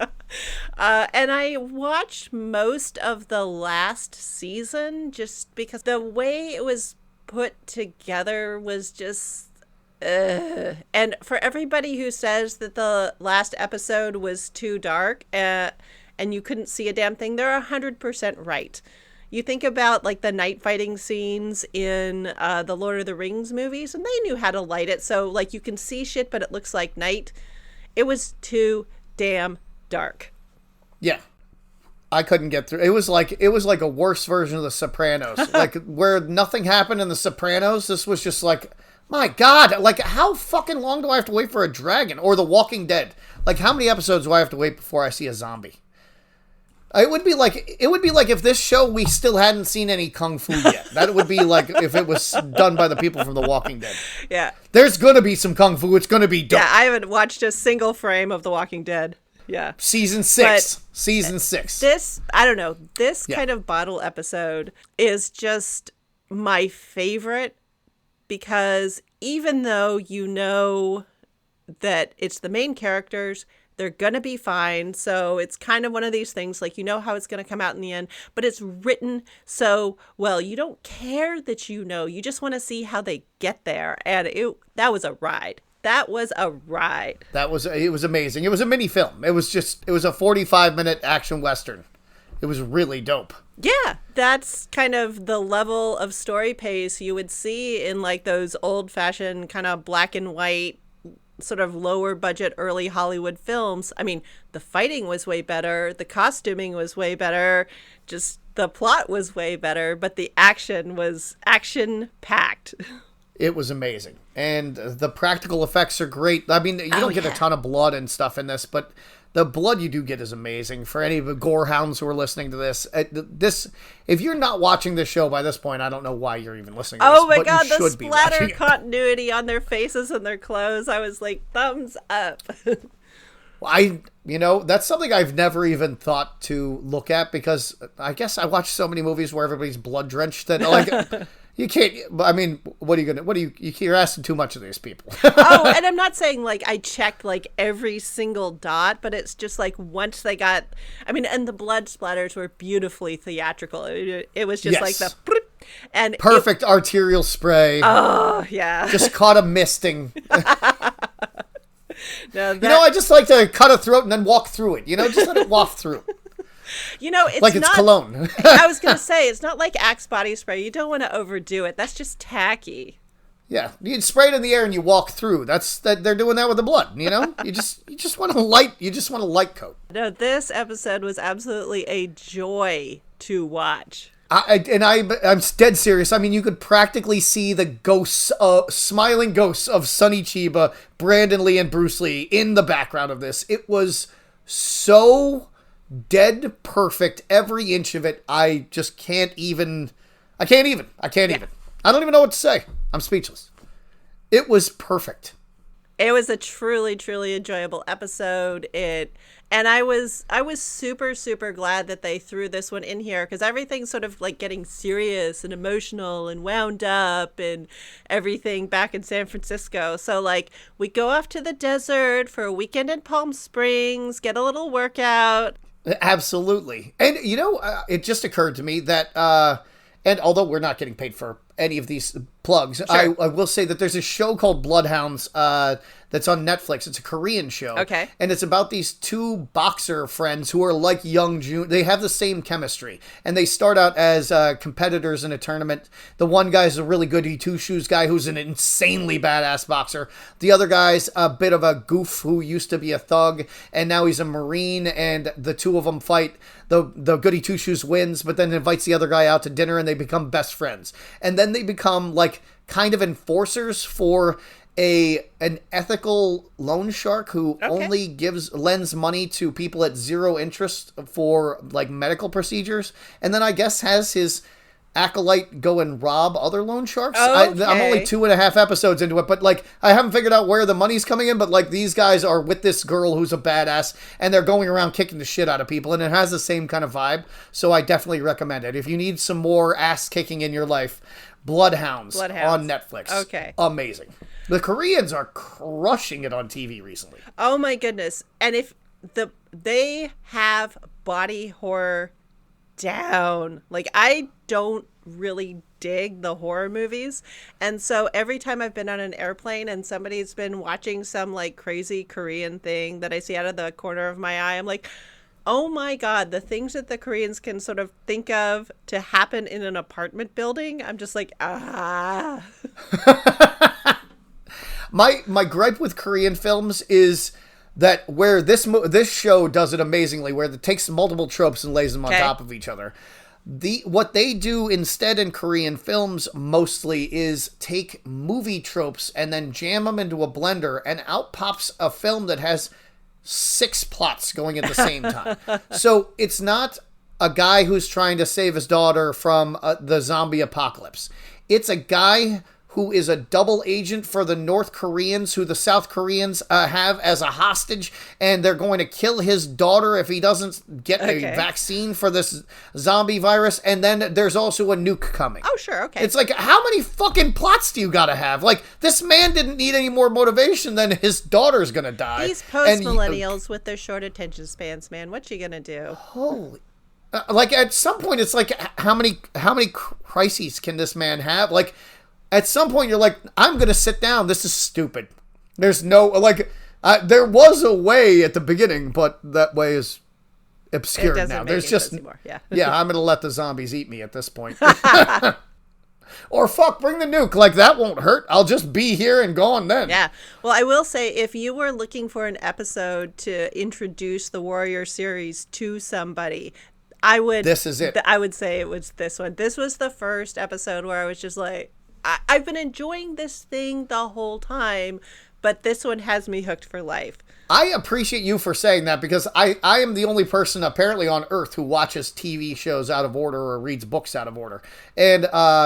S1: And I watched most of the last season just because the way it was put together was just. And for everybody who says that the last episode was too dark and you couldn't see a damn thing, they're 100% right. You think about like the night fighting scenes in the Lord of the Rings movies, and they knew how to light it. So like you can see shit, but it looks like night. It was too damn dark.
S2: Yeah. I couldn't get through. It was like a worse version of The Sopranos. Like where nothing happened in The Sopranos, this was just like, my God, like how fucking long do I have to wait for a dragon? Or The Walking Dead? Like how many episodes do I have to wait before I see a zombie? It would be like if this show we still hadn't seen any kung fu yet. That would be like if it was done by the people from The Walking Dead.
S1: Yeah.
S2: There's gonna be some kung fu. It's gonna be dope.
S1: Yeah, I haven't watched a single frame of The Walking Dead. Yeah.
S2: Season 6. Season 6.
S1: This, I don't know, this kind of bottle episode is just my favorite because even though you know that it's the main characters, they're going to be fine. So it's kind of one of these things like you know how it's going to come out in the end, but it's written so well. You don't care that you know. You just want to see how they get there. And that was a ride. That was a ride.
S2: It was amazing. It was a mini film. It was a 45-minute action western. It was really dope.
S1: Yeah, that's kind of the level of story pace you would see in like those old-fashioned kind of black and white sort of lower budget early Hollywood films. I mean, the fighting was way better, the costuming was way better, just the plot was way better, but the action was action-packed.
S2: It was amazing. And the practical effects are great. I mean, you don't get a ton of blood and stuff in this, but the blood you do get is amazing. For any of the gore hounds who are listening to this, if you're not watching this show by this point, I don't know why you're even listening to this.
S1: Oh my God, the splatter continuity on their faces and their clothes. I was like, thumbs up.
S2: That's something I've never even thought to look at because I guess I watch so many movies where everybody's blood drenched that like you can't. I mean, you're asking too much of these people.
S1: Oh, and I'm not saying like I checked like every single dot, but it's just like once they got, I mean, and the blood splatters were beautifully theatrical. It was just like the and
S2: perfect arterial spray.
S1: Oh yeah,
S2: just caught a misting.
S1: No,
S2: I just like to cut a throat and then walk through it. Just let it walk through.
S1: It's
S2: like it's
S1: not,
S2: cologne.
S1: I was going to say, it's not like Axe body spray. You don't want to overdo it. That's just tacky.
S2: Yeah, you spray it in the air and you walk through. They're doing that with the blood. You just want a light coat.
S1: No, this episode was absolutely a joy to watch.
S2: I'm dead serious. I mean, you could practically see the smiling ghosts of Sonny Chiba, Brandon Lee, and Bruce Lee in the background of this. It was so dead perfect, every inch of it. I just can't even. I can't even. I don't even know what to say. I'm speechless. It was perfect.
S1: It was a truly, truly enjoyable episode. And I was super, super glad that they threw this one in here because everything's sort of like getting serious and emotional and wound up and everything back in San Francisco. So like we go off to the desert for a weekend in Palm Springs, get a little workout.
S2: Absolutely. And it just occurred to me that and although we're not getting paid for any of these plugs, sure. I will say that there's a show called Bloodhounds that's on Netflix. It's a Korean show.
S1: Okay.
S2: And it's about these two boxer friends who are like young June. They have the same chemistry. And they start out as competitors in a tournament. The one guy's a really good two-shoes guy who's an insanely badass boxer. The other guy's a bit of a goof who used to be a thug, and now he's a Marine, and the two of them fight. The goody two-shoes wins, but then invites the other guy out to dinner, and they become best friends. And then they become, like, kind of enforcers for an ethical loan shark who only lends money to people at zero interest for like medical procedures, and then I guess has his acolyte go and rob other loan sharks. I'm only 2.5 episodes into it, but like I haven't figured out where the money's coming in, but like these guys are with this girl who's a badass and they're going around kicking the shit out of people, and it has the same kind of vibe. So I definitely recommend it if you need some more ass kicking in your life. Bloodhounds on Netflix.
S1: Okay.
S2: Amazing. The Koreans are crushing it on TV recently.
S1: Oh my goodness. And if they have body horror down. Like, I don't really dig the horror movies, and so every time I've been on an airplane and somebody's been watching some like crazy Korean thing that I see out of the corner of my eye, I'm like, oh my God, the things that the Koreans can sort of think of to happen in an apartment building. I'm just like, ah.
S2: My gripe with Korean films is that where this show does it amazingly, where it takes multiple tropes and lays them on top of each other. What they do instead in Korean films mostly is take movie tropes and then jam them into a blender, and out pops a film that has 6 plots going at the same time. So it's not a guy who's trying to save his daughter from the zombie apocalypse. It's a guy who is a double agent for the North Koreans, who the South Koreans have as a hostage, and they're going to kill his daughter if he doesn't get a vaccine for this zombie virus, and then there's also a nuke coming.
S1: Oh, sure, okay.
S2: It's like, how many fucking plots do you gotta have? Like, this man didn't need any more motivation than his daughter's gonna die.
S1: These post-millennials with their short attention spans, man, what you gonna do?
S2: Holy... like, at some point, it's like, how many crises can this man have? Like... At some point, you're like, I'm going to sit down. This is stupid. There's no, like, there was a way at the beginning, but that way is obscured now. There's just,
S1: yeah,
S2: I'm going to let the zombies eat me at this point. Or fuck, bring the nuke. Like, that won't hurt. I'll just be here and gone then.
S1: Yeah. Well, I will say, if you were looking for an episode to introduce the Warrior series to somebody, this is it. I would say it was this one. This was the first episode where I was just like, I've been enjoying this thing the whole time, but this one has me hooked for life.
S2: I appreciate you for saying that, because I am the only person apparently on Earth who watches TV shows out of order or reads books out of order. And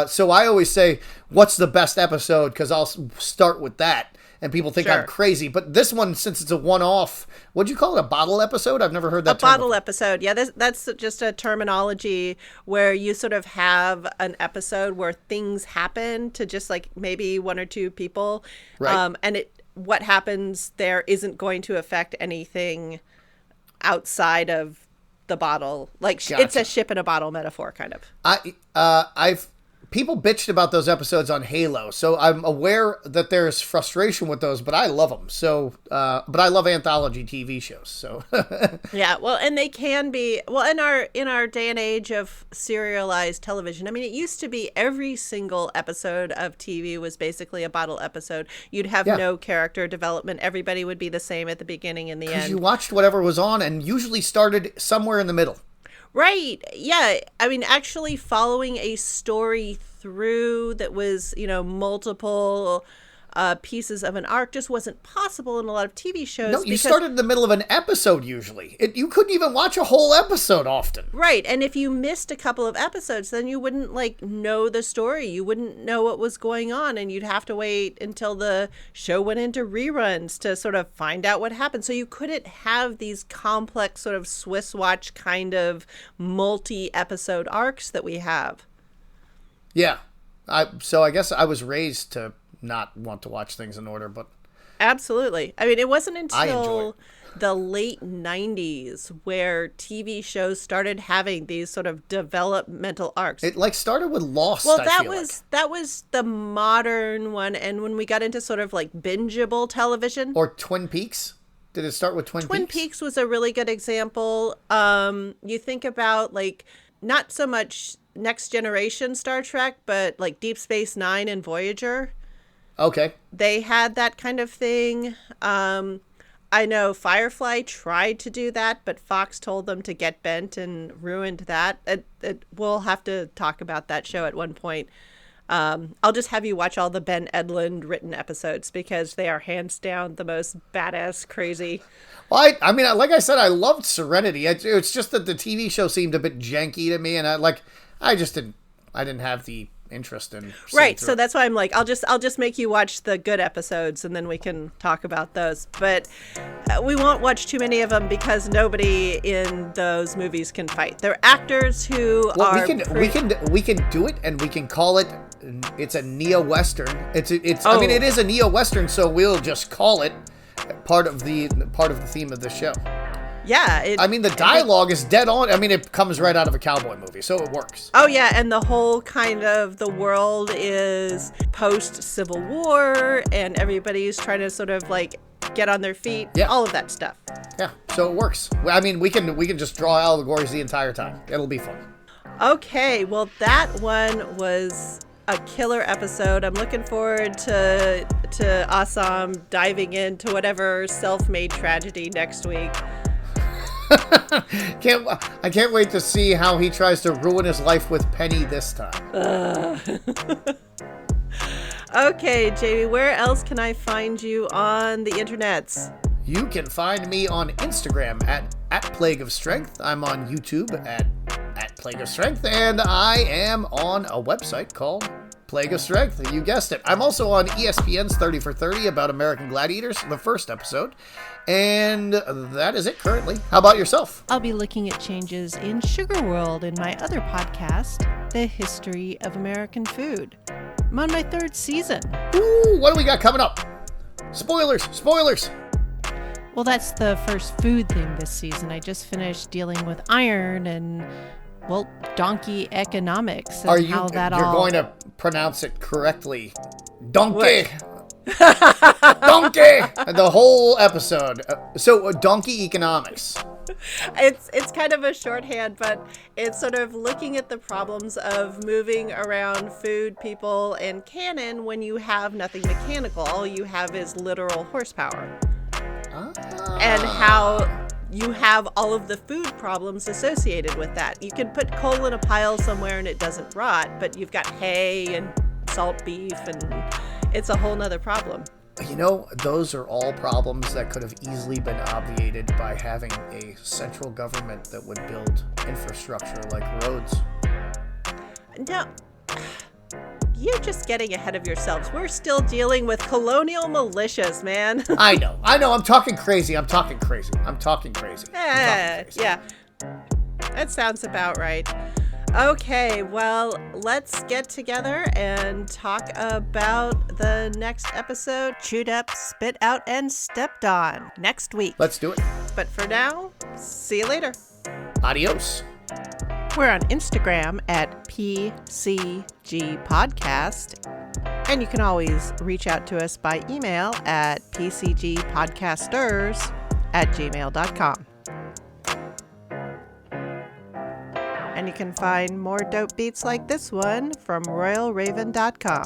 S2: so I always say, what's the best episode? Because I'll start with that. And people think I'm crazy. But this one, since it's a one-off, what'd you call it, a bottle episode? I've never heard that term.
S1: A bottle episode. Yeah, that's just a terminology where you sort of have an episode where things happen to just like maybe 1 or 2 people.
S2: Right.
S1: And what happens there isn't going to affect anything outside of the bottle. Like, gotcha. It's a ship in a bottle metaphor, kind of.
S2: People bitched about those episodes on Halo, so I'm aware that there's frustration with those, but I love them. So, but I love anthology TV shows. So,
S1: yeah, well, and they can be in our day and age of serialized television. I mean, it used to be every single episode of TV was basically a bottle episode. You'd have no character development. Everybody would be the same at the beginning and the end.
S2: You watched whatever was on, and usually started somewhere in the middle.
S1: Right. Yeah. I mean, actually following a story through that was, multiple pieces of an arc just wasn't possible in a lot of TV shows.
S2: No, you started in the middle of an episode usually. You couldn't even watch a whole episode often.
S1: Right. And if you missed a couple of episodes, then you wouldn't know the story. You wouldn't know what was going on, and you'd have to wait until the show went into reruns to sort of find out what happened. So you couldn't have these complex sort of Swiss watch kind of multi-episode arcs that we have.
S2: Yeah. So I guess I was raised to not want to watch things in order, but
S1: absolutely. I mean, it wasn't until the late 90s where TV shows started having these sort of developmental arcs.
S2: It started with Lost.
S1: Well, that was the modern one, and when we got into sort of bingeable television,
S2: or Twin Peaks. Did it start with Twin Peaks?
S1: Twin Peaks was a really good example. You think about not so much Next Generation Star Trek, but Deep Space Nine and Voyager.
S2: Okay.
S1: They had that kind of thing. I know Firefly tried to do that, but Fox told them to get bent and ruined that. We'll have to talk about that show at one point. I'll just have you watch all the Ben Edlund written episodes, because they are hands down the most badass crazy.
S2: Well, I mean, like I said, I loved Serenity. It's just that the TV show seemed a bit janky to me, and I didn't have the interest in
S1: right. So that's why I'm I'll just make you watch the good episodes, and then we can talk about those. But we won't watch too many of them, because nobody in those movies can fight. They're actors who are.
S2: We can do it, and we can call it. It's a neo-western. I mean, it is a neo-western, so we'll just call it part of the theme of the show.
S1: Yeah.
S2: I mean, the dialogue is dead on. I mean, it comes right out of a cowboy movie, so it works.
S1: Oh, yeah. And the whole kind of the world is post-Civil War, and everybody's trying to sort of like get on their feet.
S2: Yeah.
S1: All of that stuff.
S2: Yeah, so it works. I mean, we can just draw allegories the entire time. It'll be fun.
S1: Okay. Well, that one was a killer episode. I'm looking forward to Assam diving into whatever self-made tragedy next week.
S2: I can't wait to see how he tries to ruin his life with Penny this time.
S1: Okay, Jamie, where else can I find you on the internets?
S2: You can find me on Instagram at Plague of Strength. I'm on YouTube at Plague of Strength, and I am on a website called Plague of Strength. You guessed it. I'm also on ESPN's 30 for 30 about American Gladiators, the first episode. And that is it currently. How about yourself?
S1: I'll be looking at changes in Sugar World in my other podcast, The History of American Food. I'm on my 3rd season.
S2: Ooh, what do we got coming up? Spoilers!
S1: Well, that's the first food thing this season. I just finished dealing with iron and, well, donkey economics. And
S2: You're going to pronounce it correctly. Donkey!
S1: What?
S2: Donkey! The whole episode. So, donkey economics.
S1: It's kind of a shorthand, but it's sort of looking at the problems of moving around food, people, and cannon when you have nothing mechanical. All you have is literal horsepower. And how you have all of the food problems associated with that. You can put coal in a pile somewhere and it doesn't rot, but you've got hay and salt beef, and it's a whole nother problem.
S2: You know, those are all problems that could have easily been obviated by having a central government that would build infrastructure like roads.
S1: No, you're just getting ahead of yourselves. We're still dealing with colonial militias, man.
S2: I know. I'm talking crazy. Yeah,
S1: that sounds about right. Okay, well, let's get together and talk about the next episode, Chewed Up, Spit Out, and Stepped On, next week.
S2: Let's do it.
S1: But for now, see you later.
S2: Adios.
S1: We're on Instagram at pcgpodcast, and you can always reach out to us by email at pcgpodcasters@gmail.com. And you can find more dope beats like this one from royalraven.com.